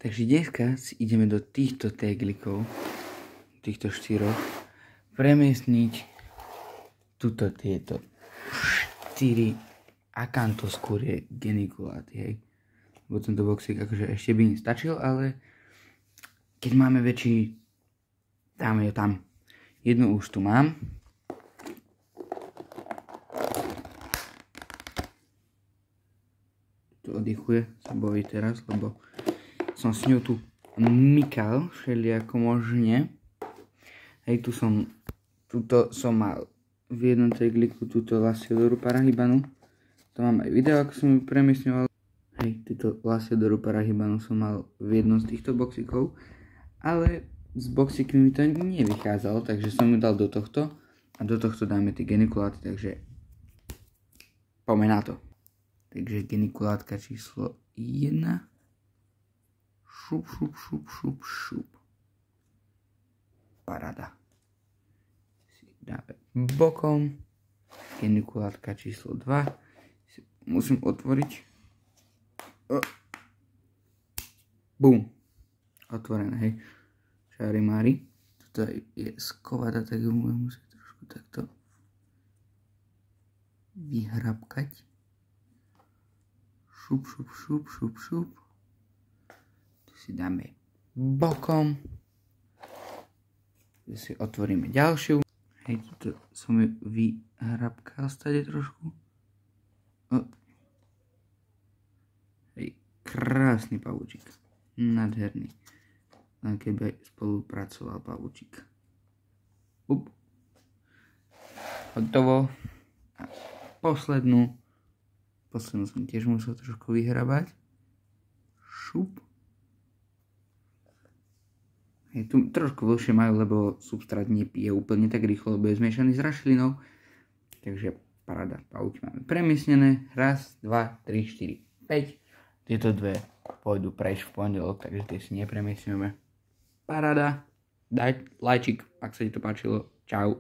Takže dneska si ideme do týchto teglikov, týchto 4, premiestniť tieto 4 akantoskúrie genikuláty, hej. Lebo tento boxík akože ešte by nestačil, ale keď máme väčší, dáme ho tam. Jednu už tu mám. Tu oddychuje, sa bojí teraz, lebo som s ňou tu mykal všelijako možne. Hej, tuto som mal v jednom tegliku túto Lasiodoru Parahybanu. To mám aj video, ako som ju premiesňoval. Hej, túto Lasiodoru Parahybanu som mal v jednom z týchto boxíkov. Ale s boxíkmi mi to nevychádzalo, takže som ju dal do tohto. A do tohto dáme tie genikuláty, takže poďme na to. Takže genikulátka číslo 1. Šup, šup, šup, šup, šup. Paráda. Si dáme bokom. Genikulátka číslo 2. Musím otvoriť. Bum. Otvorené, hej. Čarimári. Toto je skovada, tak ju budem musieť trošku takto vyhrabkať. Šup, šup, šup, šup, šup. Tu si dáme bokom. Tu si otvoríme ďalšiu. Hej, tuto som ju vyhrabkal stade trošku. Hej, krásny pavúčik. Nádherný. Len keby spolupracoval pavúčik. Hotovo. A poslednú som tiež musel trošku vyhrabať. Šup. Hej, tu trošku dlhšie majú, lebo substrát nepije úplne tak rýchlo, lebo je zmiešaný s rašelinou. Takže paráda, pavúky máme premiesnené. 1, 2, 3, 4, 5. Tieto dve pôjdu preč v pondelok, takže tie si nepremiesňujeme. Paráda. Daj lajčik, ak sa ti to páčilo. Čau.